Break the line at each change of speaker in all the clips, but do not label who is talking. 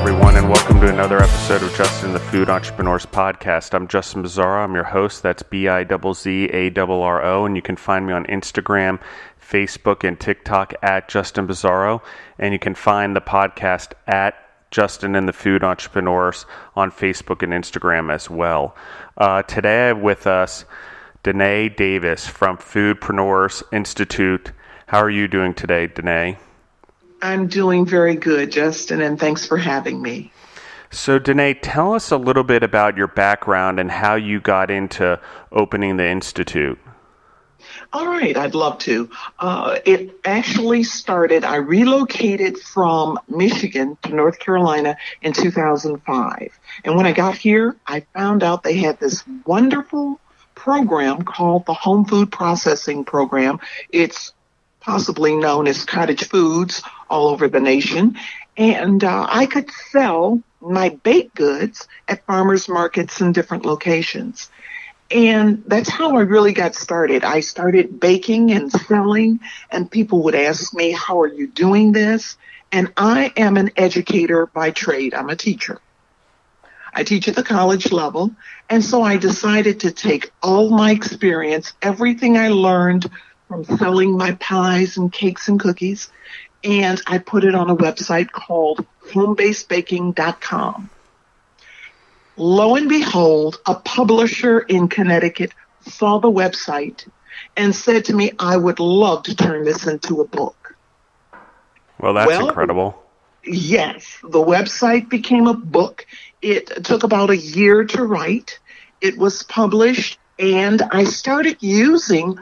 everyone, and welcome to another episode of Justin the Food Entrepreneurs podcast. I'm Justin Bizzarro. I'm your host. That's Bizzarro, and you can find me on Instagram, Facebook, and TikTok at Justin Bizzarro, and you can find the podcast at Justin and the Food Entrepreneurs on Facebook and Instagram as well. Today I have with us Denay Davis from Foodpreneur Institute. How are you doing today, Denay?
I'm doing very good, Justin, and thanks for having me.
So, Denay, tell us a little bit about your background and how you got into opening the Institute.
All right, I'd love to. It actually started, I relocated from Michigan to North Carolina in 2005. And when I got here, I found out they had this wonderful program called the Home Food Processing Program. It's possibly known as Cottage Foods all over the nation. And I could sell my baked goods at farmers markets in different locations. And that's how I really got started. I started baking and selling, and people would ask me, how are you doing this? And I am an educator by trade. I'm a teacher. I teach at the college level. And so I decided to take all my experience, everything I learned from selling my pies and cakes and cookies, and I put it on a website called homebasedbaking.com. Lo and behold, a publisher in Connecticut saw the website and said to me, I would love to turn this into a book.
Well, that's incredible.
Yes, the website became a book. It took about a year to write. It was published, and I started using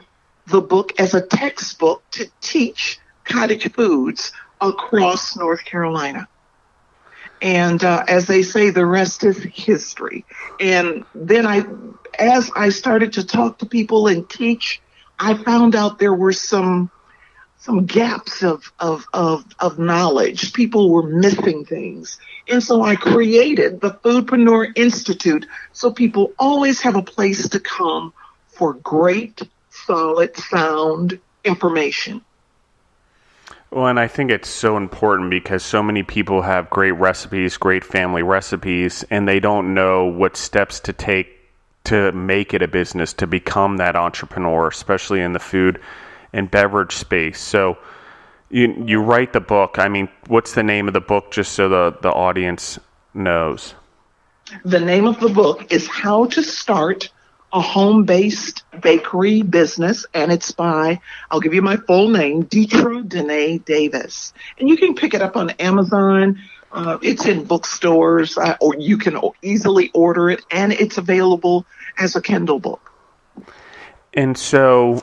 the book as a textbook to teach cottage foods across North Carolina. And as they say, the rest is history. And then as I started to talk to people and teach, I found out there were some gaps of knowledge. People were missing things. And so I created the Foodpreneur Institute so people always have a place to come for great, solid, sound information.
Well, and I think it's so important because so many people have great recipes, great family recipes, and they don't know what steps to take to make it a business, to become that entrepreneur, especially in the food and beverage space. So you write the book. I mean, what's the name of the book, just so the audience knows?
The name of the book is How to Start a Home-Based Bakery Business, and it's by, I'll give you my full name, Denay Davis. And you can pick it up on Amazon. It's in bookstores, or you can easily order it, and it's available as a Kindle book.
And so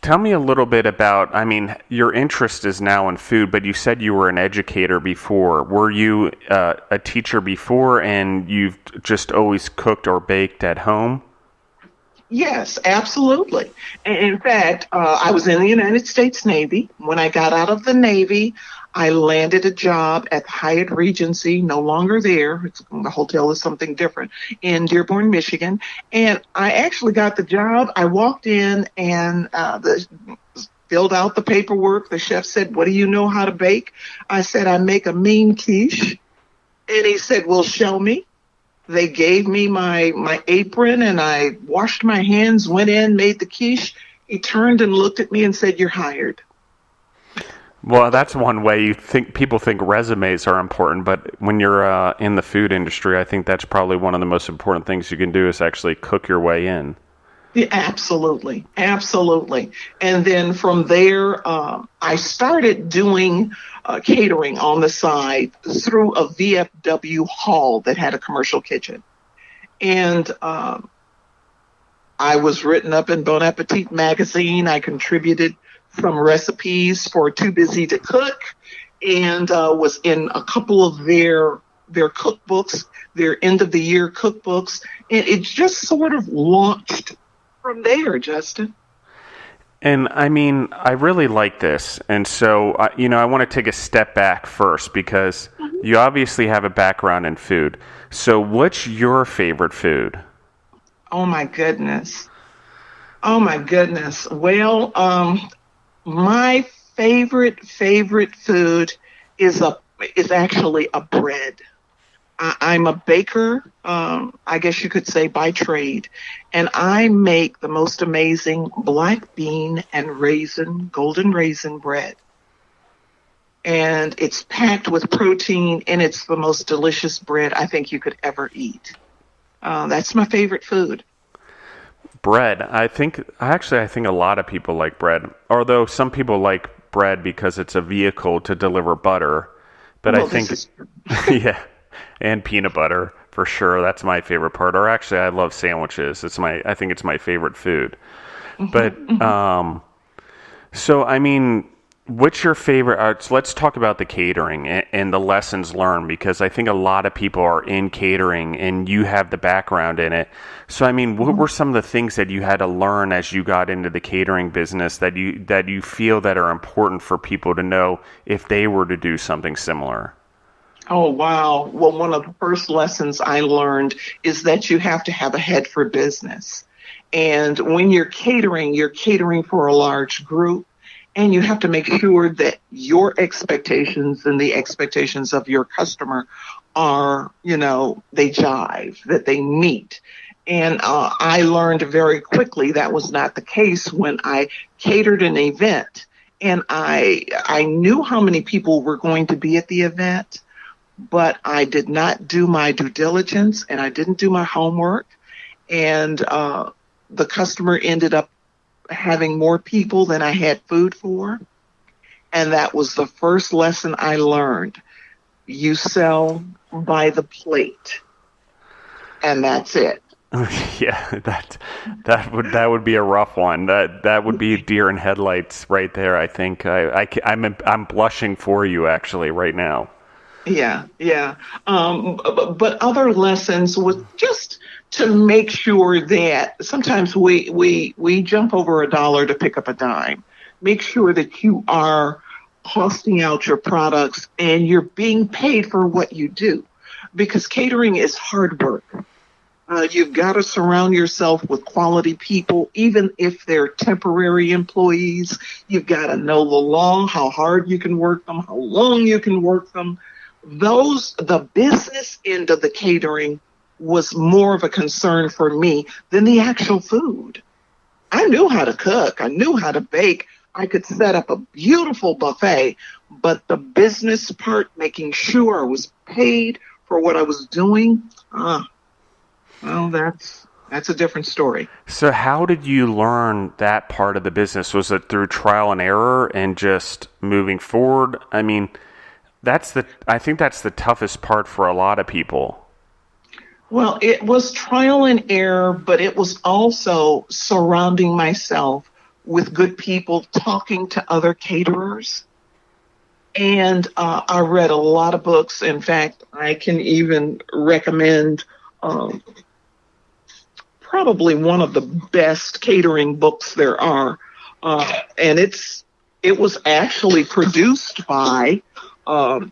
tell me a little bit about, I mean, your interest is now in food, but you said you were an educator before. Were you a teacher before, and you've just always cooked or baked at home?
Yes, absolutely. In fact, I was in the United States Navy. When I got out of the Navy, I landed a job at the Hyatt Regency, no longer there. The hotel is something different, in Dearborn, Michigan. And I actually got the job. I walked in and filled out the paperwork. The chef said, what do you know how to bake? I said, I make a mean quiche. And he said, well, show me. They gave me my apron, and I washed my hands, went in, made the quiche. He turned and looked at me and said, you're hired.
Well, that's one way people think resumes are important, but when you're in the food industry, I think that's probably one of the most important things you can do is actually cook your way in.
Yeah, absolutely. Absolutely. And then from there, I started doing catering on the side through a VFW hall that had a commercial kitchen. And I was written up in Bon Appetit magazine. I contributed some recipes for Too Busy to Cook, and was in a couple of their cookbooks, their end of the year cookbooks. And it just sort of launched from there, Justin.
And I mean, I really like this. And so, I want to take a step back first because you obviously have a background in food. So what's your favorite food?
Oh my goodness. Well, my favorite food is actually a bread. I'm a baker, I guess you could say by trade, and I make the most amazing black bean and golden raisin bread. And it's packed with protein, and it's the most delicious bread I think you could ever eat. That's my favorite food.
Bread. I think a lot of people like bread, although some people like bread because it's a vehicle to deliver butter. But
Well,
I think,
this is
yeah, and peanut butter for sure. That's my favorite part. Or actually, I love sandwiches. I think it's my favorite food. But so I mean, what's your favorite? So let's talk about the catering and the lessons learned, because I think a lot of people are in catering, and you have the background in it. So I mean, what were some of the things that you had to learn as you got into the catering business that you feel that are important for people to know if they were to do something similar?
Oh, wow. Well, one of the first lessons I learned is that you have to have a head for business. And when you're catering for a large group, and you have to make sure that your expectations and the expectations of your customer are, they jive, that they meet. And I learned very quickly that was not the case when I catered an event. And I knew how many people were going to be at the event, but I did not do my due diligence, and I didn't do my homework. And the customer ended up having more people than I had food for. And that was the first lesson I learned. You sell by the plate. And that's it.
Yeah, that would be a rough one. That would be deer in headlights right there. I think I'm blushing for you actually right now.
Yeah. But other lessons was just to make sure that sometimes we jump over a dollar to pick up a dime. Make sure that you are costing out your products and you're being paid for what you do, because catering is hard work. You've got to surround yourself with quality people, even if they're temporary employees. You've got to know the law, how hard you can work them, how long you can work them. The business end of the catering was more of a concern for me than the actual food. I knew how to cook. I knew how to bake. I could set up a beautiful buffet, but the business part, making sure I was paid for what I was doing, well, that's a different story.
So how did you learn that part of the business? Was it through trial and error and just moving forward? I mean, I think that's the toughest part for a lot of people.
Well, it was trial and error, but it was also surrounding myself with good people, talking to other caterers. And I read a lot of books. In fact, I can even recommend probably one of the best catering books there are. And it was actually produced by the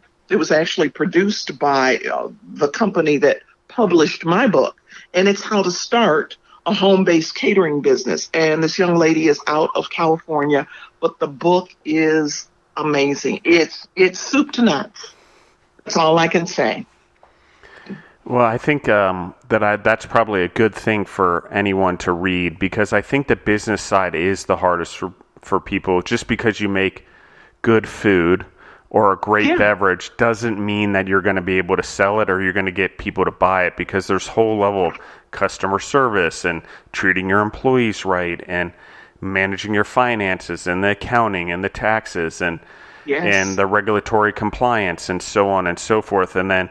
company that published my book, and it's how to start a home-based catering business. And this young lady is out of California, but the book is amazing. It's soup to nuts. That's all I can say.
Well, I think that's probably a good thing for anyone to read, because I think the business side is the hardest for people. Just because you make good food or a great beverage doesn't mean that you're going to be able to sell it or you're going to get people to buy it, because there's whole level of customer service and treating your employees right and managing your finances and the accounting and the taxes and the regulatory compliance and so on and so forth. And then,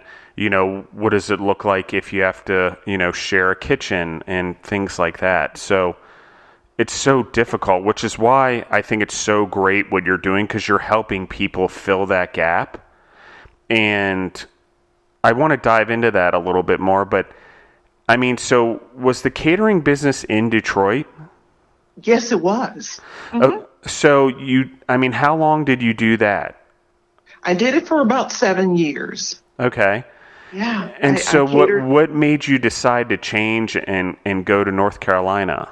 what does it look like if you have to, share a kitchen and things like that. So it's so difficult, which is why I think it's so great what you're doing, because you're helping people fill that gap. And I want to dive into that a little bit more. But, I mean, so was the catering business in Detroit?
Yes, it was. Mm-hmm.
So how long did you do that?
I did it for about 7 years.
Okay.
Yeah.
And what made you decide to change and go to North Carolina?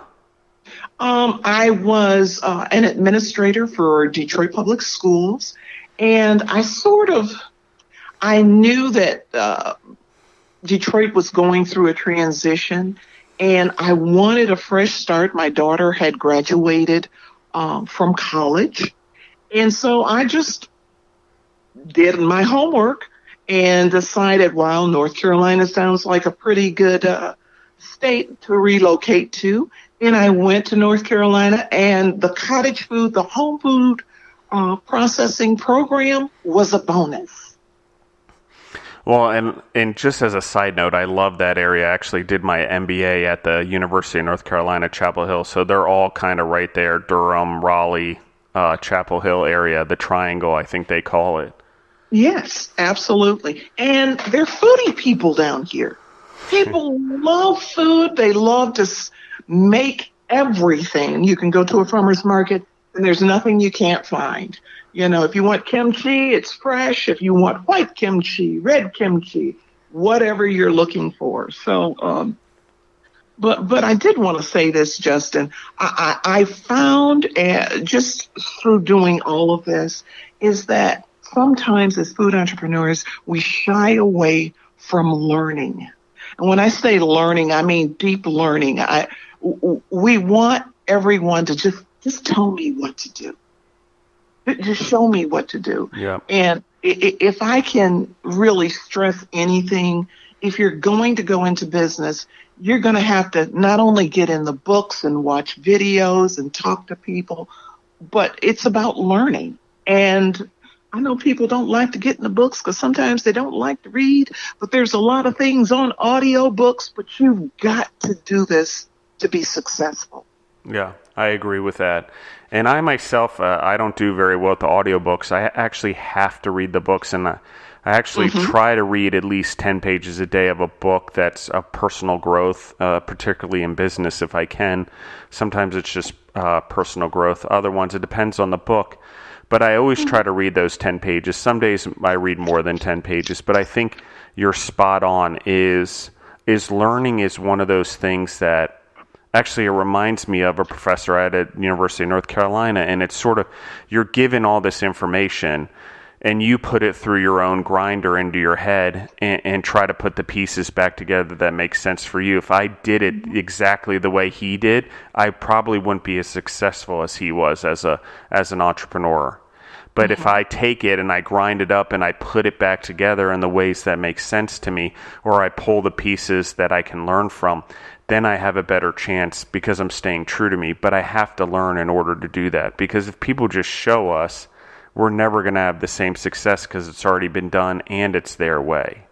I was an administrator for Detroit Public Schools, and I knew that Detroit was going through a transition, and I wanted a fresh start. My daughter had graduated from college, and so I just did my homework and decided, well, North Carolina sounds like a pretty good state to relocate to. And I went to North Carolina, and the cottage food, the home food processing program was a bonus.
Well, and just as a side note, I love that area. I actually did my MBA at the University of North Carolina, Chapel Hill. So they're all kind of right there, Durham, Raleigh, Chapel Hill area, the triangle, I think they call it.
Yes, absolutely. And they're foodie people down here. People love food. They love to make everything. You can go to a farmer's market and there's nothing you can't find. You know, if you want kimchi, it's fresh. If you want white kimchi, red kimchi, whatever you're looking for. So, but I did want to say this, Justin. I found just through doing all of this is that sometimes as food entrepreneurs, we shy away from learning. And when I say learning, I mean deep learning. We want everyone to just tell me what to do. Just show me what to do.
Yeah.
And if I can really stress anything, if you're going to go into business, you're going to have to not only get in the books and watch videos and talk to people, but it's about learning. And I know people don't like to get in the books because sometimes they don't like to read, but there's a lot of things on audio books, but you've got to do this to be successful.
Yeah, I agree with that. And I myself, I don't do very well with the audiobooks. I actually have to read the books, and I actually try to read at least 10 pages a day of a book that's of personal growth, particularly in business if I can. Sometimes it's just personal growth. Other ones, it depends on the book. But I always try to read those 10 pages. Some days I read more than 10 pages. But I think you're spot on, is learning is one of those things that actually, it reminds me of a professor I had at the University of North Carolina, and it's sort of, you're given all this information, and you put it through your own grinder into your head and try to put the pieces back together that make sense for you. If I did it exactly the way he did, I probably wouldn't be as successful as he was as an entrepreneur. But if I take it and I grind it up and I put it back together in the ways that make sense to me, or I pull the pieces that I can learn from, then I have a better chance because I'm staying true to me. But I have to learn in order to do that, because if people just show us, we're never going to have the same success because it's already been done and it's their way.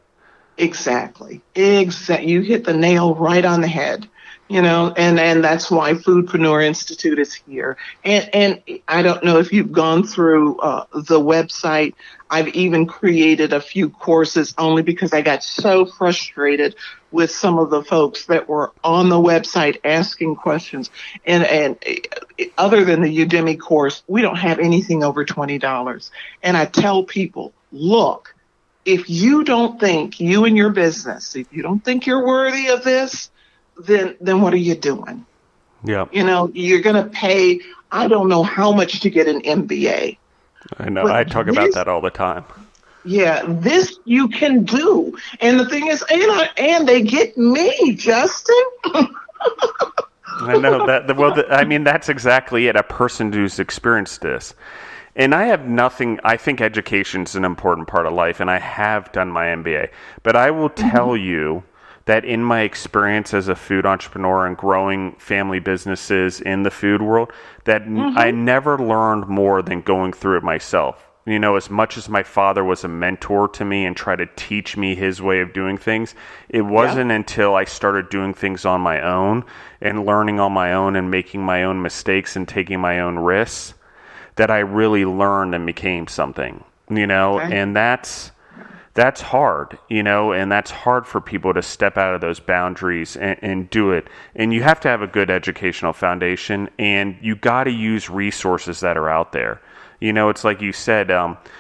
Exactly. You hit the nail right on the head. You know, and that's why Foodpreneur Institute is here. And I don't know if you've gone through the website. I've even created a few courses only because I got so frustrated with some of the folks that were on the website asking questions. And other than the Udemy course, we don't have anything over $20. And I tell people, look, if you don't think you and your business, if you don't think you're worthy of this, then what are you doing?
Yeah.
You know, you're going to pay, I don't know how much to get an MBA.
I know. I talk about that all the time.
Yeah, this you can do. And the thing is, and they get me, Justin.
I know that. Well, I mean, that's exactly it. A person who's experienced this. And I have nothing, I think education is an important part of life, and I have done my MBA. But I will tell you that in my experience as a food entrepreneur and growing family businesses in the food world, that I never learned more than going through it myself. You know, as much as my father was a mentor to me and tried to teach me his way of doing things, it wasn't until I started doing things on my own and learning on my own and making my own mistakes and taking my own risks that I really learned and became something, you know, and that's hard, you know, and that's hard for people to step out of those boundaries and do it. And you have to have a good educational foundation, and you got to use resources that are out there. You know, it's like you said,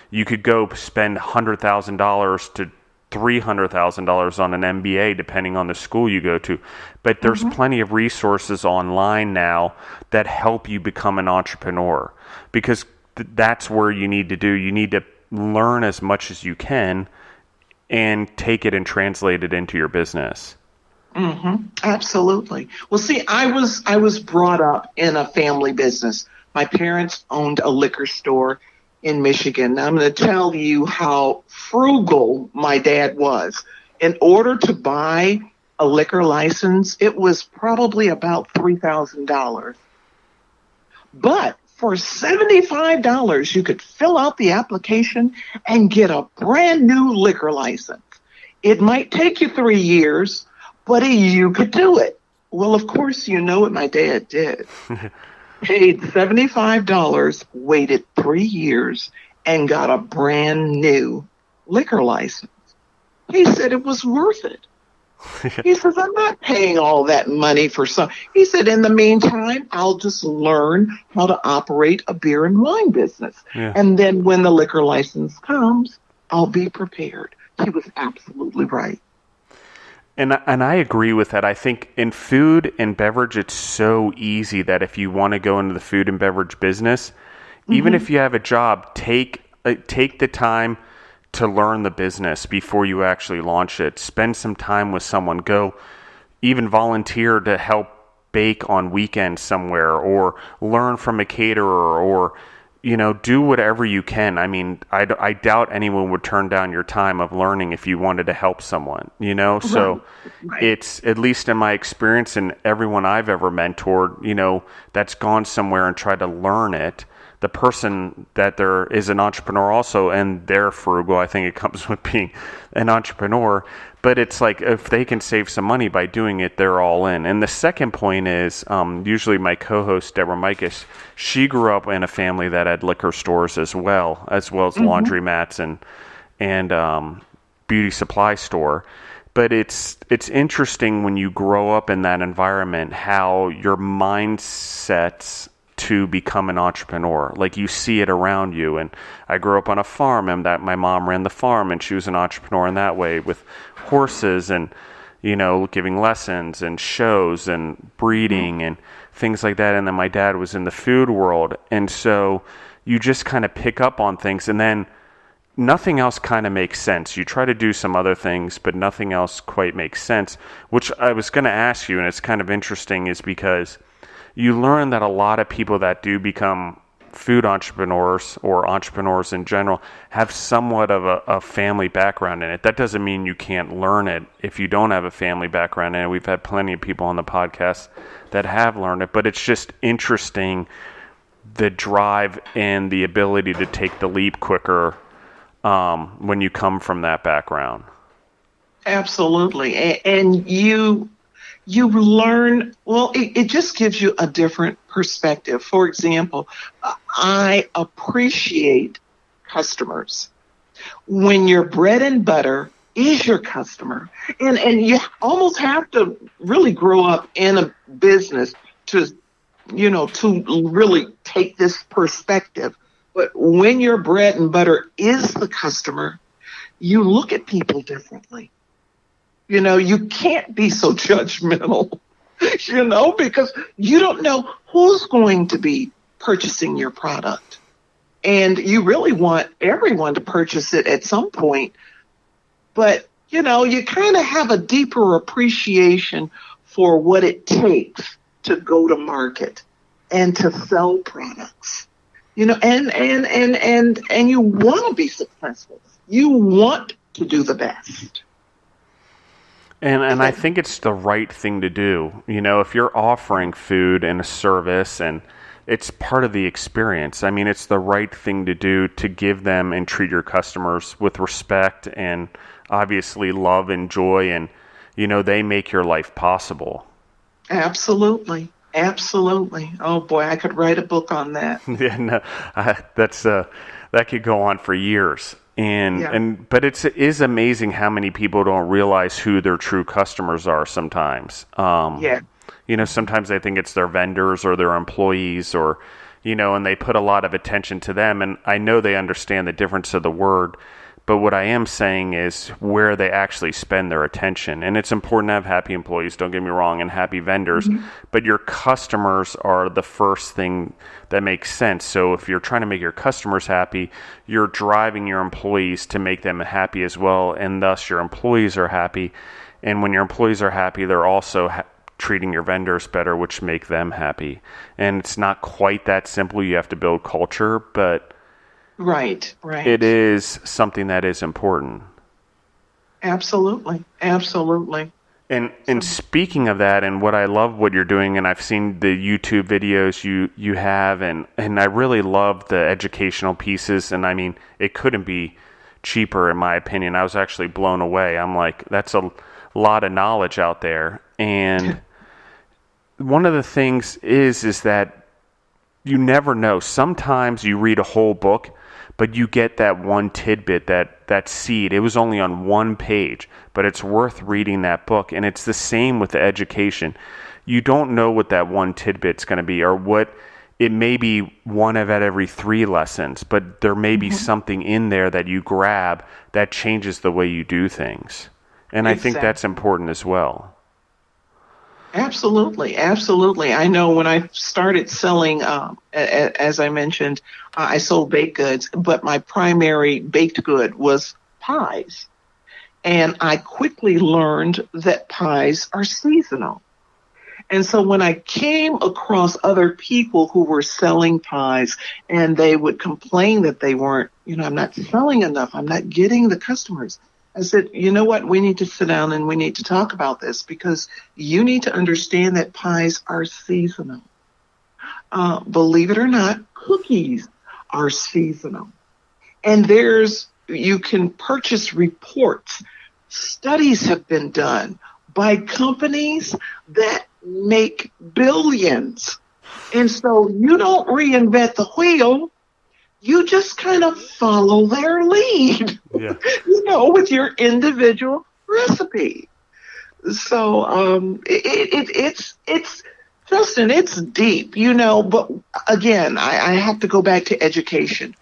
you could go spend $100,000 to $300,000 on an MBA, depending on the school you go to. But there's plenty of resources online now that help you become an entrepreneur, because that's where you need to do. You need to learn as much as you can and take it and translate it into your business.
Absolutely. Well, see, I was brought up in a family business. My parents owned a liquor store in Michigan. Now, I'm going to tell you how frugal my dad was. In order to buy a liquor license, it was probably about $3,000. But for $75, you could fill out the application and get a brand new liquor license. It might take you 3 years, but you could do it. Well, of course, you know what my dad did. Paid $75, waited 3 years, and got a brand new liquor license. He said it was worth it. He says, I'm not paying all that money for some. He said, in the meantime, I'll just learn how to operate a beer and wine business.
Yeah.
And then when the liquor license comes, I'll be prepared. He was absolutely right.
And I agree with that. I think in food and beverage, it's so easy that if you want to go into the food and beverage business, even if you have a job, take the time to learn the business before you actually launch it. Spend some time with someone. Go even volunteer to help bake on weekends somewhere, or learn from a caterer, or do whatever you can. I mean, I doubt anyone would turn down your time of learning if you wanted to help someone, So
Right.
It's, at least in my experience and everyone I've ever mentored, that's gone somewhere and tried to learn it. The person that there is an entrepreneur also, and they're frugal. I think it comes with being an entrepreneur. But it's like, if they can save some money by doing it, they're all in. And the second point is, usually my co-host, Deborah Michas, she grew up in a family that had liquor stores as well as laundromats and beauty supply store. But it's interesting when you grow up in that environment, how your mindsets to become an entrepreneur. Like, you see it around you. And I grew up on a farm, and that my mom ran the farm, and she was an entrepreneur in that way, with horses and, giving lessons and shows and breeding and things like that. And then my dad was in the food world. And so you just kind of pick up on things, and then nothing else kind of makes sense. You try to do some other things, but nothing else quite makes sense, which I was going to ask you, and it's kind of interesting, is because you learn that a lot of people that do become food entrepreneurs, or entrepreneurs in general, have somewhat of a family background in it. That doesn't mean you can't learn it if you don't have a family background in it. We've had plenty of people on the podcast that have learned it, but it's just interesting, the drive and the ability to take the leap quicker when you come from that background.
Absolutely. And you learn, well, it just gives you a different perspective. For example, I appreciate customers. When your bread and butter is your customer, and you almost have to really grow up in a business to really take this perspective. But when your bread and butter is the customer, you look at people differently. You can't be so judgmental, because you don't know who's going to be purchasing your product. And you really want everyone to purchase it at some point. But, you kind of have a deeper appreciation for what it takes to go to market and to sell products. And you want to be successful. You want to do the best.
And I think it's the right thing to do. If you're offering food and a service, and it's part of the experience, I mean, it's the right thing to do, to give them and treat your customers with respect and obviously love and joy, and, they make your life possible.
Absolutely. Absolutely. Oh boy, I could write a book on that.
Yeah, no, that could go on for years. But it is amazing how many people don't realize who their true customers are sometimes. Sometimes they think it's their vendors or their employees, or, and they put a lot of attention to them. And I know they understand the difference of the word, But what I am saying is where they actually spend their attention. And it's important to have happy employees, don't get me wrong, and happy vendors. Mm-hmm. But your customers are the first thing that makes sense. So if you're trying to make your customers happy, you're driving your employees to make them happy as well. And thus your employees are happy. And when your employees are happy, they're also treating your vendors better, which make them happy. And it's not quite that simple. You have to build culture, but
right.
It is something that is important.
Absolutely.
And speaking of that, and what I love what you're doing, and I've seen the YouTube videos you have, and I really love the educational pieces. And I mean, it couldn't be cheaper in my opinion. I was actually blown away. I'm like, that's a lot of knowledge out there. And one of the things is that you never know. Sometimes you read a whole book, but you get that one tidbit, that seed. It was only on one page, but it's worth reading that book. And it's the same with the education. You don't know what that one tidbit's going to be, or what it may be one of at every 3 lessons, but there may be something in there that you grab that changes the way you do things. And I think that's important as well.
Absolutely. I know when I started selling, as I mentioned, I sold baked goods, but my primary baked good was pies. And I quickly learned that pies are seasonal. And so when I came across other people who were selling pies and they would complain that they weren't, I'm not selling enough, I'm not getting the customers, I said, you know what, we need to sit down and we need to talk about this, because you need to understand that pies are seasonal. Believe it or not, cookies are seasonal. And you can purchase reports. Studies have been done by companies that make billions. And so you don't reinvent the wheel. You just kind of follow their lead, with your individual recipe. So it's Justin, it's deep, but again, I have to go back to education.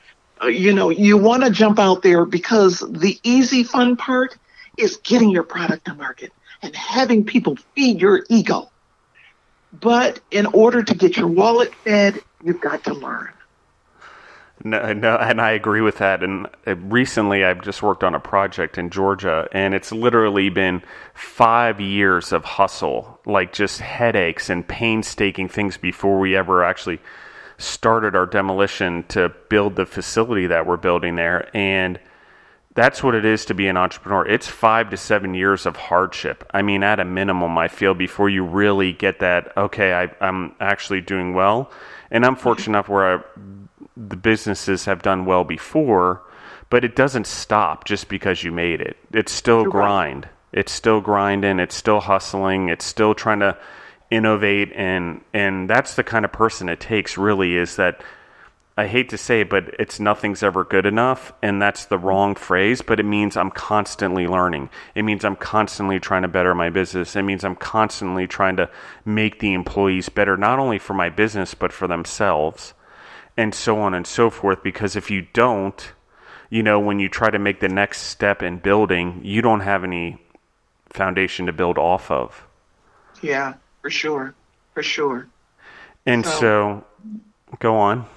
You want to jump out there because the easy, fun part is getting your product to market and having people feed your ego. But in order to get your wallet fed, you've got to learn.
No, and I agree with that. And recently I've just worked on a project in Georgia, and it's literally been 5 years of hustle, like just headaches and painstaking things before we ever actually started our demolition to build the facility that we're building there. And that's what it is to be an entrepreneur. It's 5 to 7 years of hardship. I mean, at a minimum, I feel, before you really get that, okay, I'm actually doing well. And I'm fortunate enough where the businesses have done well before, but it doesn't stop just because you made it. It's still grind. Right. It's still grinding. It's still hustling. It's still trying to innovate. And that's the kind of person it takes, really, is that, I hate to say it, but it's nothing's ever good enough. And that's the wrong phrase, but it means I'm constantly learning. It means I'm constantly trying to better my business. It means I'm constantly trying to make the employees better, not only for my business, but for themselves. And so on and so forth, because if you don't, when you try to make the next step in building, you don't have any foundation to build off of.
Yeah, for sure.
And so go on.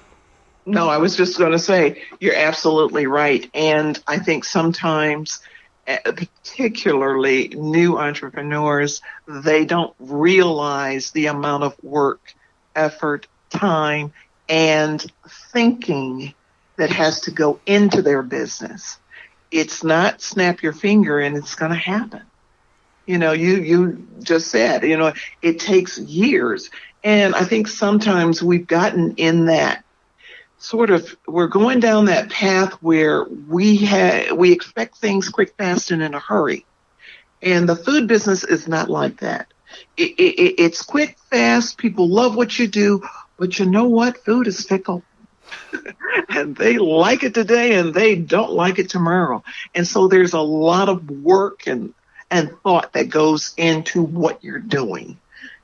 No, I was just going to say, you're absolutely right. And I think sometimes, particularly new entrepreneurs, they don't realize the amount of work, effort, time, and thinking that has to go into their business. It's not snap your finger and it's going to happen. You just said, it takes years. And I think sometimes we've gotten in that we're going down that path where we expect things quick, fast, and in a hurry. And the food business is not like that. It's quick, fast. People love what you do. But you know what? Food is fickle. And they like it today and they don't like it tomorrow. And so there's a lot of work and thought that goes into what you're doing.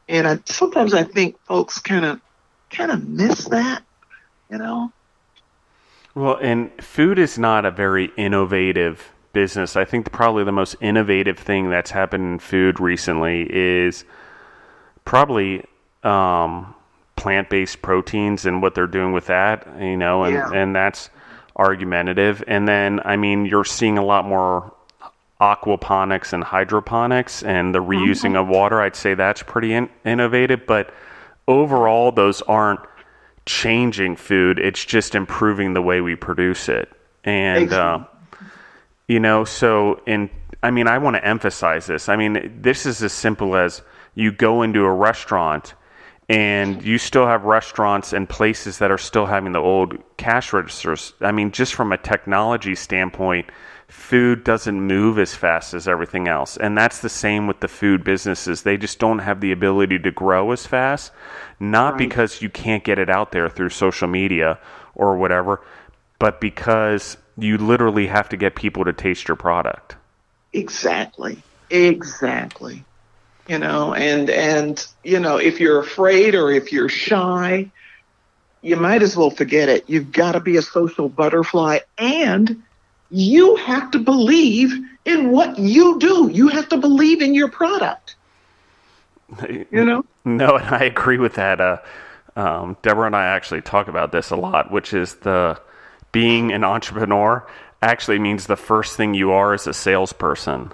And sometimes I think folks kind of miss that,
Well, and food is not a very innovative business. I think probably the most innovative thing that's happened in food recently is probably plant-based proteins and what they're doing with that, and that's argumentative. And then, I mean, you're seeing a lot more aquaponics and hydroponics and the reusing of water. I'd say that's pretty innovative, but overall, those aren't changing food. It's just improving the way we produce it. And, I want to emphasize this. I mean, this is as simple as you go into a restaurant and you still have restaurants and places that are still having the old cash registers. I mean, just from a technology standpoint, food doesn't move as fast as everything else. And that's the same with the food businesses. They just don't have the ability to grow as fast, not because you can't get it out there through social media or whatever, but because you literally have to get people to taste your product.
Exactly. If you're afraid or if you're shy, you might as well forget it. You've got to be a social butterfly, and you have to believe in what you do. You have to believe in your product.
No, and I agree with that. Deborah and I actually talk about this a lot, which is being an entrepreneur actually means the first thing you are is a salesperson.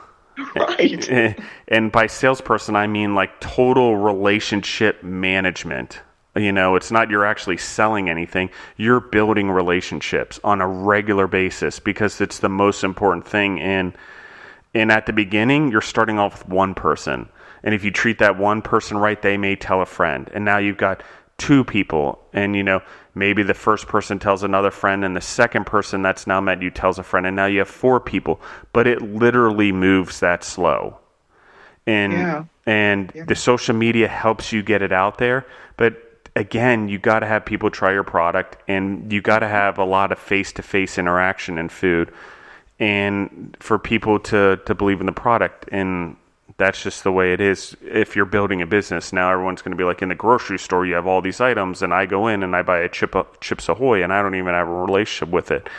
Right.
And by salesperson, I mean like total relationship management. It's not you're actually selling anything. You're building relationships on a regular basis because it's the most important thing. And at the beginning, you're starting off with one person. And if you treat that one person right, they may tell a friend. And now you've got two people. And, maybe the first person tells another friend and the second person that's now met you tells a friend. And now you have four people. But it literally moves that slow. And the social media helps you get it out there. But again, you got to have people try your product, and you got to have a lot of face-to-face interaction in food, and for people to believe in the product. And that's just the way it is. If you're building a business, now everyone's going to be like in the grocery store, you have all these items, and I go in and I buy a Chips Ahoy, and I don't even have a relationship with it.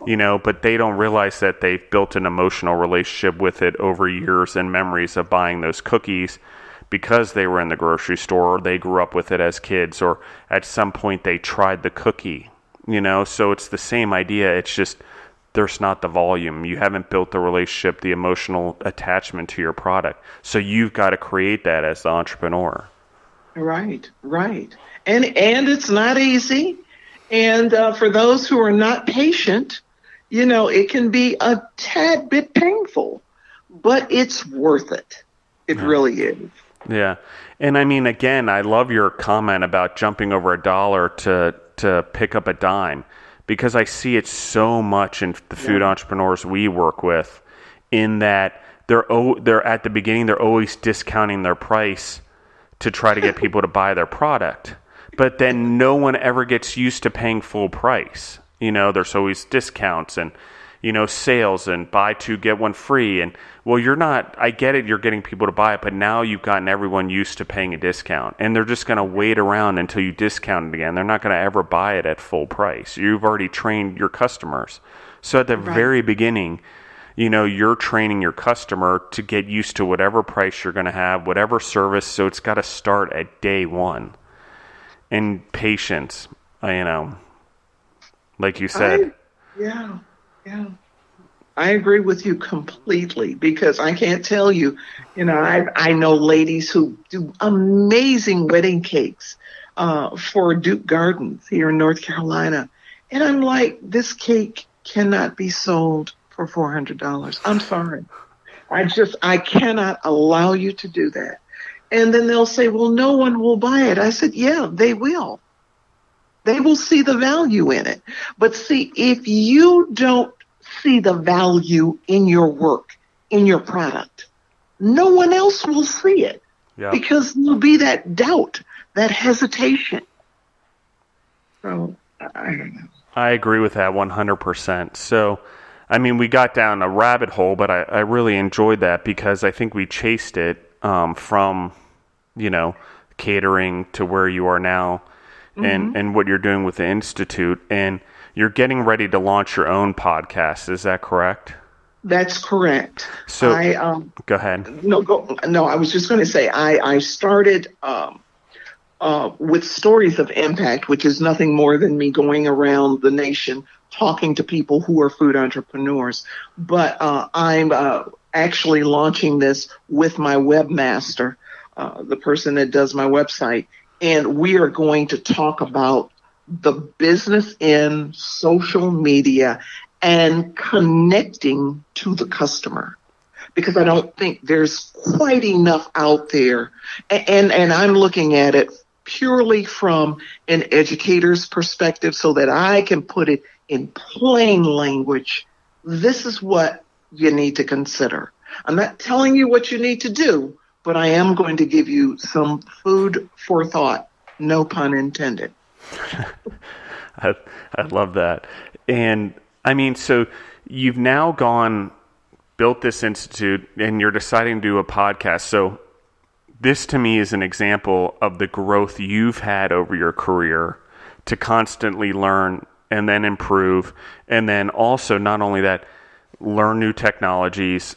But they don't realize that they've built an emotional relationship with it over years and memories of buying those cookies because they were in the grocery store, or they grew up with it as kids, or at some point they tried the cookie, so it's the same idea. It's just there's not the volume. You haven't built the relationship, the emotional attachment to your product. So you've got to create that as the entrepreneur.
Right. And it's not easy. And for those who are not patient, it can be a tad bit painful, but it's worth it. It really is.
Yeah. And I mean, again, I love your comment about jumping over $1 to pick up a dime, because I see it so much in the food entrepreneurs we work with, in that they're at the beginning, they're always discounting their price to try to get people to buy their product. But then no one ever gets used to paying full price. There's always discounts and, sales and buy two, get one free. And well, I get it, you're getting people to buy it, but now you've gotten everyone used to paying a discount, and they're just going to wait around until you discount it again. They're not going to ever buy it at full price. You've already trained your customers. So at the very beginning, you're training your customer to get used to whatever price you're going to have, whatever service. So it's got to start at day one. And patience, like you said.
Yeah. I agree with you completely, because I can't tell you, I know ladies who do amazing wedding cakes for Duke Gardens here in North Carolina. And I'm like, this cake cannot be sold for $400. I'm sorry. I cannot allow you to do that. And then they'll say, well, no one will buy it. I said, yeah, they will. They will see the value in it. But see, if you don't see the value in your work, in your product, no one else will see it, because there'll be that doubt, that hesitation. So, I don't know.
I agree with that 100%. So, I mean, we got down a rabbit hole, but I really enjoyed that, because I think we chased it from, catering to where you are now, and what you're doing with the Institute. And, you're getting ready to launch your own podcast. Is that correct?
That's correct.
So go ahead.
No, I was just going to say I started with Stories of Impact, which is nothing more than me going around the nation talking to people who are food entrepreneurs. But I'm actually launching this with my webmaster, the person that does my website. And we are going to talk about the business in social media and connecting to the customer, because I don't think there's quite enough out there. And I'm looking at it purely from an educator's perspective so that I can put it in plain language. This is what you need to consider. I'm not telling you what you need to do, but I am going to give you some food for thought, no pun intended.
I love that. And I mean, so you've now built this institute and you're deciding to do a podcast. So this to me is an example of the growth you've had over your career to constantly learn and then improve. And then also not only that, learn new technologies,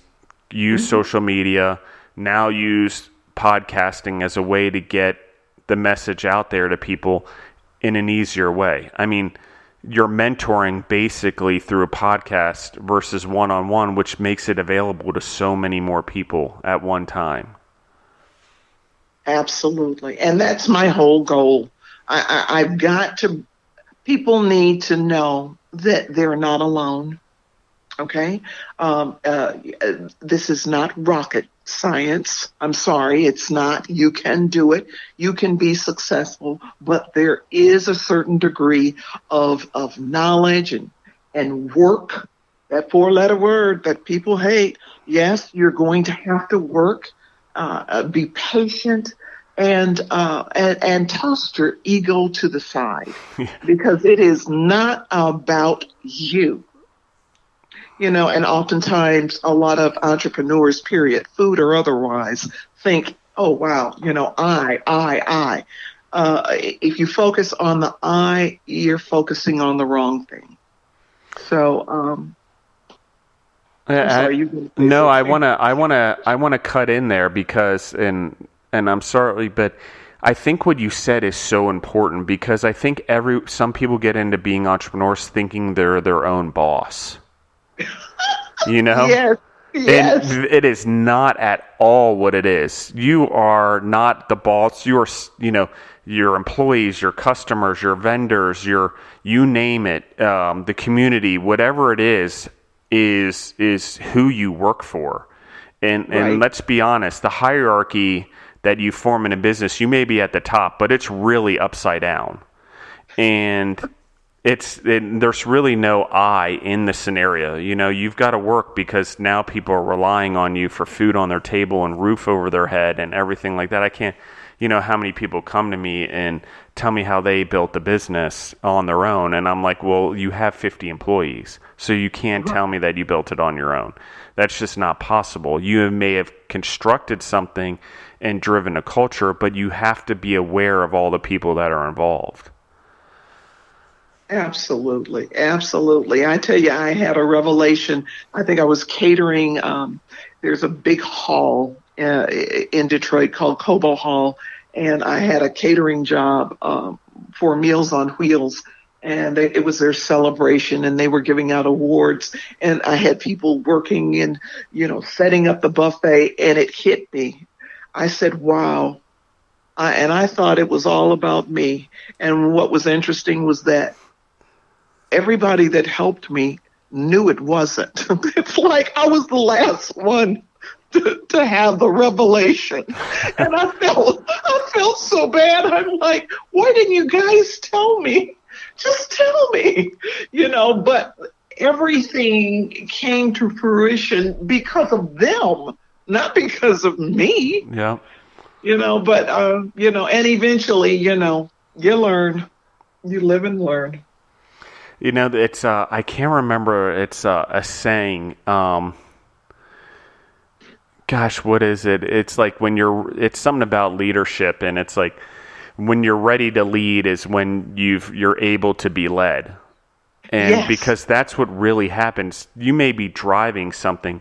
use social media, now use podcasting as a way to get the message out there to people in an easier way. I mean, you're mentoring basically through a podcast versus one-on-one, which makes it available to so many more people at one time.
Absolutely. And that's my whole goal. I've got to, people need to know that they're not alone. Okay? This is not rocket science. I'm sorry, it's not. You can do it. You can be successful, but there is a certain degree of knowledge and work, that four-letter word that people hate. Yes, you're going to have to work, be patient, and toss your ego to the side because it is not about you. You know, and oftentimes a lot of entrepreneurs, period, food or otherwise, think, oh, wow, you know, I. If you focus on the I, you're focusing on the wrong thing. So, I'm sorry,
I want to cut in there because, and I'm sorry, but I think what you said is so important because I think some people get into being entrepreneurs thinking they're their own boss. You know?
Yes.
And it is not at all what it is. You are not the boss. You are, your employees, your customers, your vendors, you name it, the community, whatever it is who you work for. And let's be honest, the hierarchy that you form in a business, you may be at the top, but it's really upside down. And there's really no I in the scenario. You know, you've got to work because now people are relying on you for food on their table and roof over their head and everything like that. I can't, how many people come to me and tell me how they built the business on their own. And I'm like, well, you have 50 employees, so you can't tell me that you built it on your own. That's just not possible. You may have constructed something and driven a culture, but you have to be aware of all the people that are involved.
Absolutely. I tell you, I had a revelation. I think I was catering. There's a big hall in Detroit called Cobo Hall, and I had a catering job for Meals on Wheels, and it was their celebration, and they were giving out awards, and I had people working and, setting up the buffet, and it hit me. I said, wow. And I thought it was all about me. And what was interesting was that everybody that helped me knew it wasn't. It's like I was the last one to have the revelation. And I felt so bad. I'm like, why didn't you guys tell me? Just tell me, but everything came to fruition because of them, not because of me.
Yeah.
And eventually, you learn, you live and learn.
It's I can't remember. It's a saying. Gosh, what is it? It's like it's something about leadership, and it's like when you're ready to lead is when you're able to be led. And
Yes.
because that's what really happens. You may be driving something,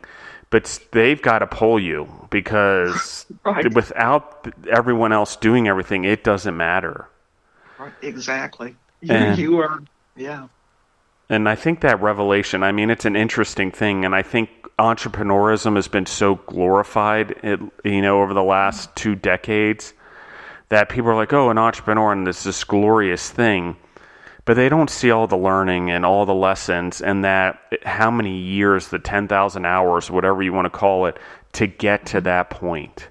but they've got to pull you because
Right.
without everyone else doing everything, it doesn't matter.
Right. Exactly.
And
You are, yeah.
And I think that revelation, I mean, it's an interesting thing. And I think entrepreneurism has been so glorified, over the last 2 decades that people are like, oh, an entrepreneur and this glorious thing. But they don't see all the learning and all the lessons and that how many years, the 10,000 hours, whatever you want to call it, to get to that point.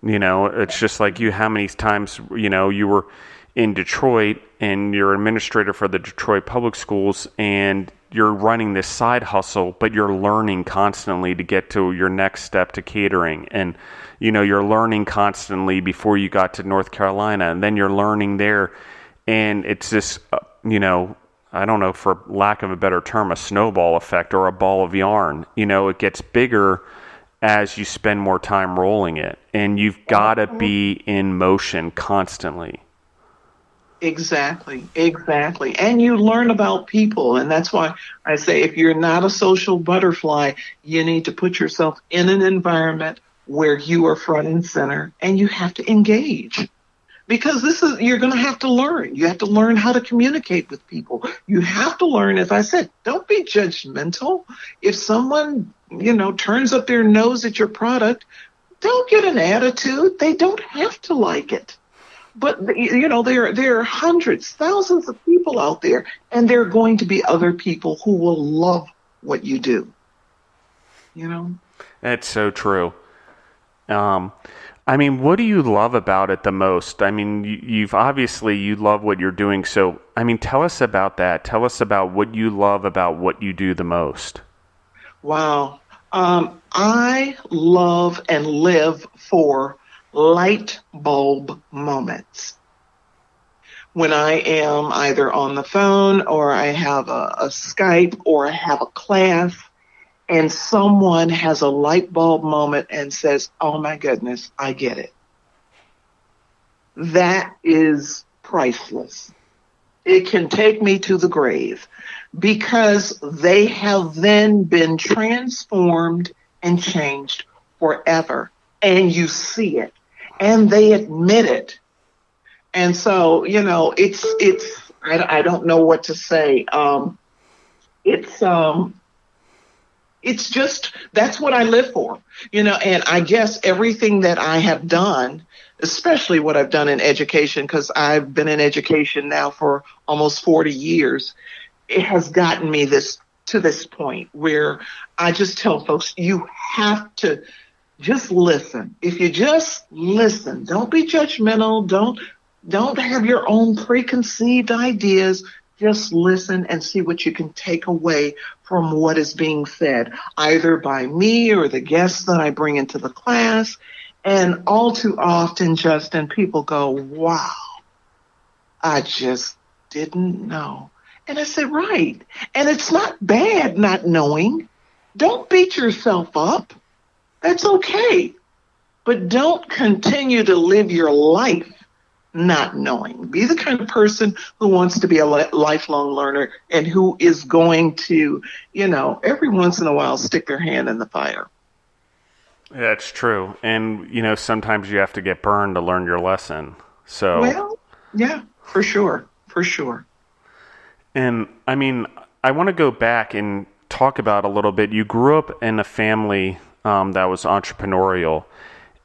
It's just like how many times, you were in Detroit and you're an administrator for the Detroit public schools and you're running this side hustle, but you're learning constantly to get to your next step to catering. And, you're learning constantly before you got to North Carolina, and then you're learning there. And it's this, I don't know, for lack of a better term, a snowball effect or a ball of yarn. It gets bigger as you spend more time rolling it. And you've got to be in motion constantly.
Exactly. And you learn about people. And that's why I say if you're not a social butterfly, you need to put yourself in an environment where you are front and center and you have to engage. Because you're going to have to learn. You have to learn how to communicate with people. You have to learn, as I said, don't be judgmental. If someone, turns up their nose at your product, don't get an attitude. They don't have to like it. But, there are hundreds, thousands of people out there, and there are going to be other people who will love what you do.
That's so true. What do you love about it the most? You've obviously, you love what you're doing. So, tell us about that. Tell us about what you love about what you do the most.
Wow. I love and live for Lightbulb Moments. When I am either on the phone or I have a Skype or I have a class and someone has a light bulb moment and says, oh my goodness, I get it. That is priceless. It can take me to the grave because they have then been transformed and changed forever. And you see it and they admit it. And so, I don't know what to say. It's just, that's what I live for, and I guess everything that I have done, especially what I've done in education, because I've been in education now for almost 40 years, it has gotten me to this point where I just tell folks, you have to just listen. If you just listen, don't be judgmental. Don't have your own preconceived ideas. Just listen and see what you can take away from what is being said, either by me or the guests that I bring into the class. And all too often, Justin, people go, wow, I just didn't know. And I said, right. And it's not bad not knowing. Don't beat yourself up. That's okay. But don't continue to live your life not knowing. Be the kind of person who wants to be a lifelong learner and who is going to, every once in a while stick their hand in the fire.
That's true. And, sometimes you have to get burned to learn your lesson. So,
well, yeah, for sure.
And I want to go back and talk about a little bit. You grew up in a family that was entrepreneurial.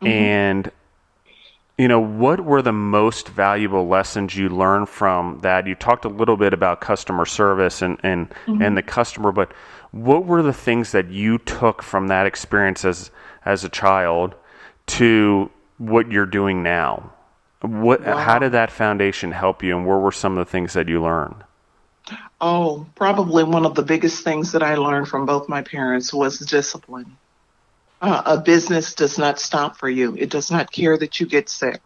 Mm-hmm. And what were the most valuable lessons you learned from that? You talked a little bit about customer service and the customer, but what were the things that you took from that experience as a child to what you're doing now? How did that foundation help you, and what were some of the things that you learned?
Oh, probably one of the biggest things that I learned from both my parents was discipline. A business does not stop for you. It does not care that you get sick.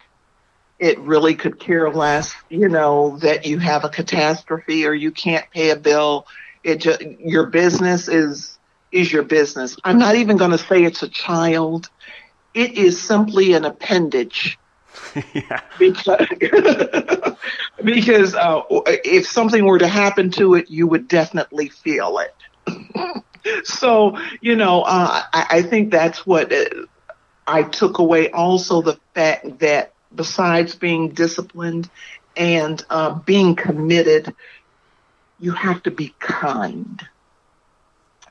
It really could care less, that you have a catastrophe or you can't pay a bill. Your business is your business. I'm not even going to say it's a child. It is simply an appendage
Yeah.
because because if something were to happen to it, you would definitely feel it. So, I think that's what I took away. Also, the fact that besides being disciplined and being committed, you have to be kind.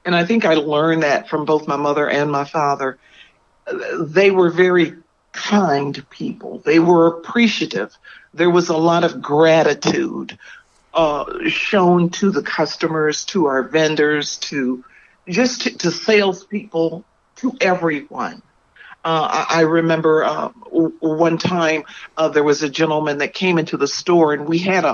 And I think I learned that from both my mother and my father. They were very kind people. They were appreciative. There was a lot of gratitude shown to the customers, to our vendors, to salespeople, to everyone. I remember one time there was a gentleman that came into the store, and we had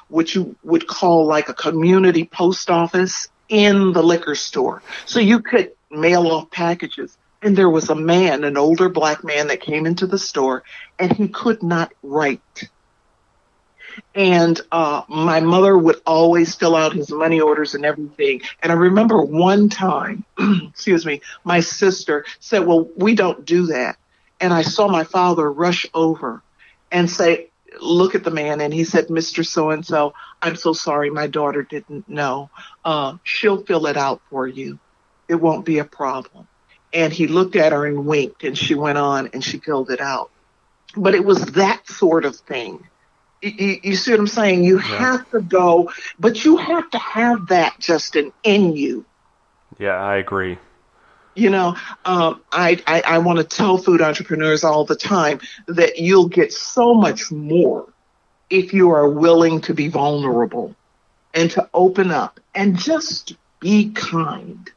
what you would call like a community post office in the liquor store. So you could mail off packages. And there was a man, an older black man, that came into the store, and he could not write. And my mother would always fill out his money orders and everything. And I remember one time, excuse me, my sister said, well, we don't do that. And I saw my father rush over and say, look at the man. And he said, Mr. So-and-so, I'm so sorry, my daughter didn't know. She'll fill it out for you. It won't be a problem. And he looked at her and winked, and she went on and she filled it out. But it was that sort of thing. You see what I'm saying? You have to go, but you have to have that, Justin, in you.
Yeah, I agree.
I want to tell food entrepreneurs all the time that you'll get so much more if you are willing to be vulnerable and to open up and just be kind.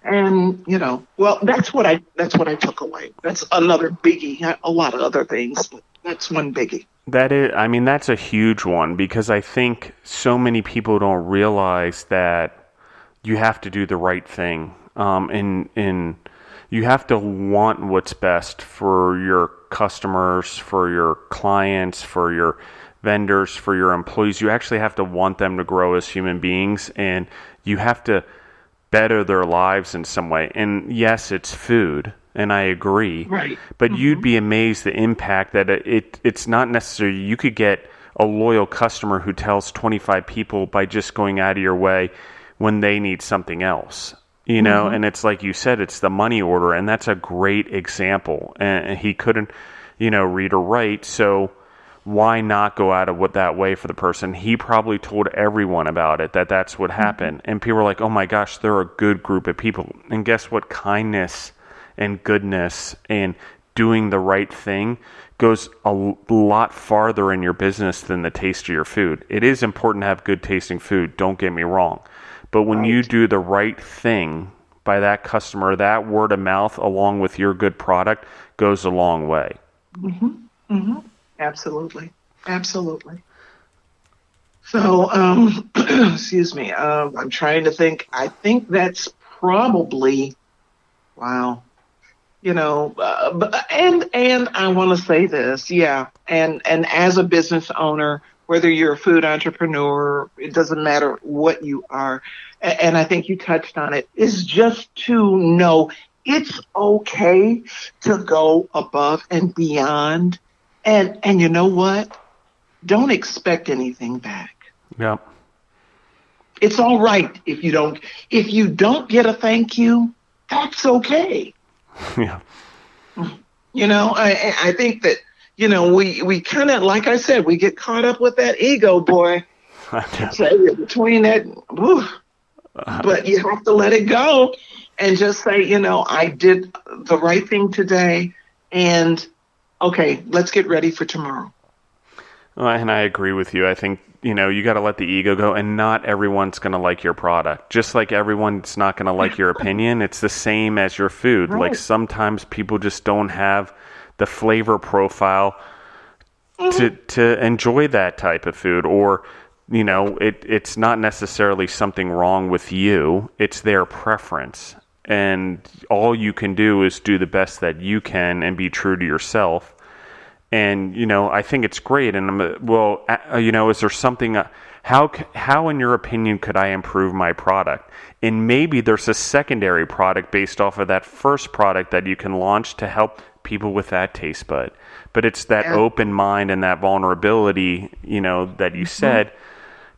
And, well, that's what I took away. That's another biggie. A lot of other things, but that's one biggie.
That's a huge one, because I think so many people don't realize that you have to do the right thing. And you have to want what's best for your customers, for your clients, for your vendors, for your employees. You actually have to want them to grow as human beings, and you have to better their lives in some way. And yes, it's food, and I agree.
Right.
But you'd be amazed the impact that it's not necessary. You could get a loyal customer who tells 25 people by just going out of your way when they need something else. And it's like you said, it's the money order, and that's a great example. And he couldn't, read or write, so why not go out of that way for the person? He probably told everyone about it, that's what happened. And people were like, oh my gosh, they're a good group of people. And guess what? Kindness and goodness and doing the right thing goes a lot farther in your business than the taste of your food. It is important to have good tasting food, don't get me wrong. But when you do the right thing by that customer, that word of mouth along with your good product goes a long way.
Mm-hmm. Mm-hmm. Absolutely. So, excuse me. I'm trying to think. I think that's probably, wow. And I want to say this, yeah. And as a business owner, whether you're a food entrepreneur, it doesn't matter what you are. And I think you touched on it, is just to know it's okay to go above and beyond. And you know what? Don't expect anything back.
Yeah.
It's all right if you don't get a thank you, that's okay.
Yeah.
I think that, we kind of, like I said, we get caught up with that ego, boy. Between that, but you have to let it go and just say, I did the right thing today, and okay, let's get ready for tomorrow.
Well, and I agree with you. I think, you got to let the ego go, and not everyone's going to like your product. Just like everyone's not going to like your opinion, it's the same as your food. Right. Like sometimes people just don't have the flavor profile to enjoy that type of food, or it's not necessarily something wrong with you, it's their preference, and all you can do is do the best that you can and be true to yourself. And I think it's great. And is there something, how in your opinion could I improve my product? And maybe there's a secondary product based off of that first product that you can launch to help people with that taste bud. But it's that open mind and that vulnerability, that you said,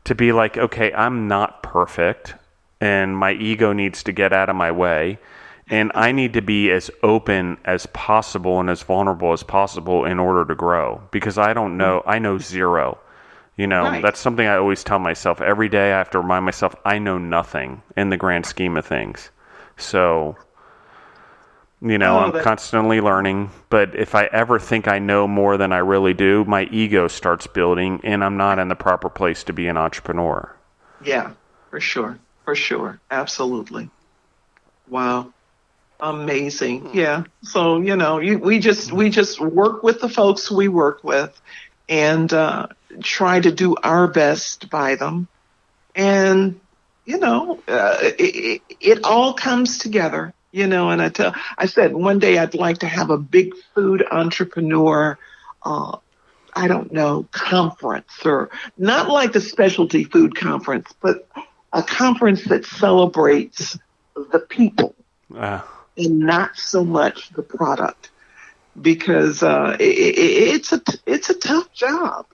to be like, okay, I'm not perfect and my ego needs to get out of my way. And I need to be as open as possible and as vulnerable as possible in order to grow, because I don't know. I know zero. That's something I always tell myself. Every day I have to remind myself I know nothing in the grand scheme of things. So, I'm constantly learning. But if I ever think I know more than I really do, my ego starts building and I'm not in the proper place to be an entrepreneur.
Yeah, for sure. For sure. Absolutely. Wow. Amazing. Yeah. So, we just work with the folks we work with and try to do our best by them. And, it all comes together, and I said one day I'd like to have a big food entrepreneur, conference, or not like the specialty food conference, but a conference that celebrates the people and not so much the product, because it's a tough job,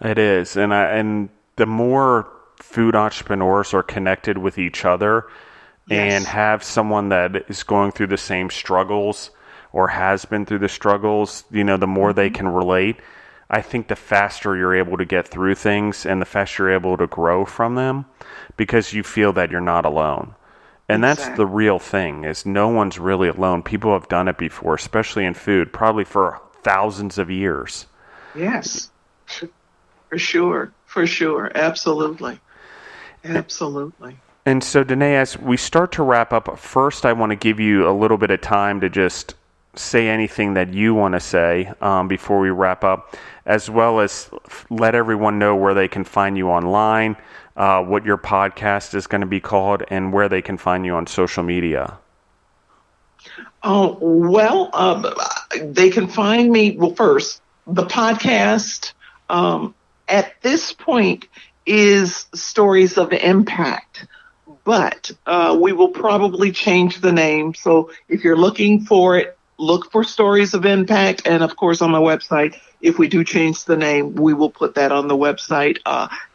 It is, and the more food entrepreneurs are connected with each other and have someone that is going through the same struggles or has been through the struggles, the more they can relate. I think the faster you're able to get through things and the faster you're able to grow from them, because you feel that you're not alone. And that's the real thing, is no one's really alone. People have done it before, especially in food, probably for thousands of years.
Yes, for sure. Absolutely.
And so, Denay, as we start to wrap up, first I want to give you a little bit of time to just say anything that you want to say before we wrap up, as well as let everyone know where they can find you online, what your podcast is going to be called, and where they can find you on social media.
Oh, well, they can find me, first, the podcast at this point is Stories of Impact, but we will probably change the name. So if you're looking for it, look for Stories of Impact. And of course, on my website, if we do change the name, we will put that on the website.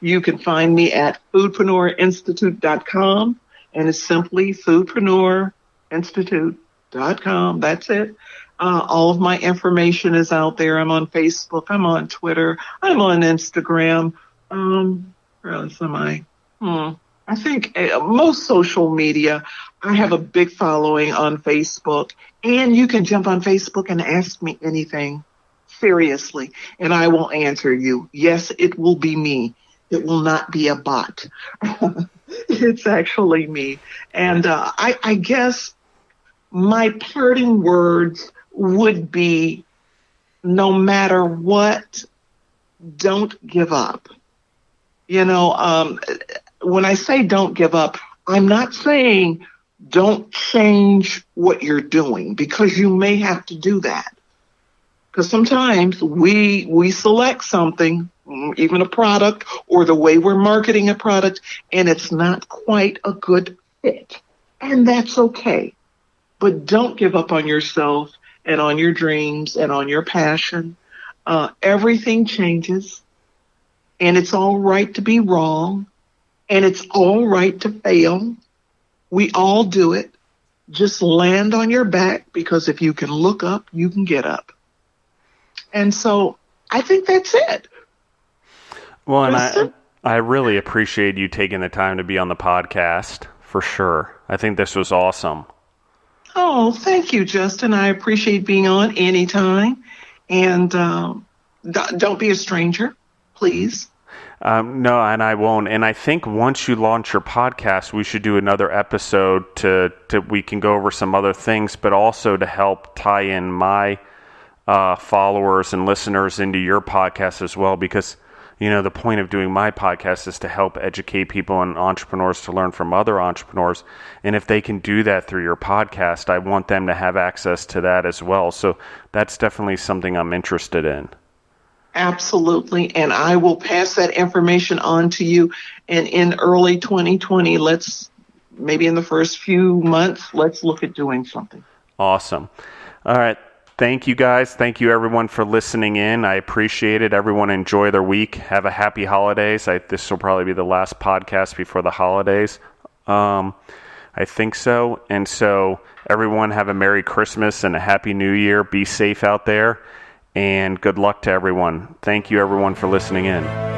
You can find me at foodpreneurinstitute.com, and it's simply foodpreneurinstitute.com. That's it. All of my information is out there. I'm on Facebook. I'm on Twitter. I'm on Instagram. Where else am I? I think most social media. I have a big following on Facebook, and you can jump on Facebook and ask me anything, seriously, and I will answer you. Yes, it will be me. It will not be a bot. It's actually me. And I guess my parting words would be, no matter what, don't give up. When I say don't give up, I'm not saying don't change what you're doing, because you may have to do that. Because sometimes we select something, even a product or the way we're marketing a product, and it's not quite a good fit. And that's okay. But don't give up on yourself and on your dreams and on your passion. Everything changes, and it's all right to be wrong, and it's all right to fail. We all do it. Just land on your back, because if you can look up, you can get up. And so I think that's it.
Well, and I really appreciate you taking the time to be on the podcast, for sure. I think this was awesome.
Oh, thank you, Justin. I appreciate being on anytime. And don't be a stranger, please.
No, and I won't. And I think once you launch your podcast, we should do another episode to we can go over some other things, but also to help tie in my followers and listeners into your podcast as well, because the point of doing my podcast is to help educate people and entrepreneurs to learn from other entrepreneurs. And if they can do that through your podcast, I want them to have access to that as well. So that's definitely something I'm interested in.
Absolutely. And I will pass that information on to you. And in early 2020, maybe in the first few months, let's look at doing something.
Awesome. All right. Thank you, guys. Thank you, everyone, for listening in. I appreciate it. Everyone enjoy their week. Have a happy holidays. This will probably be the last podcast before the holidays. I think so. And so everyone have a Merry Christmas and a Happy New Year. Be safe out there. And good luck to everyone. Thank you, everyone, for listening in.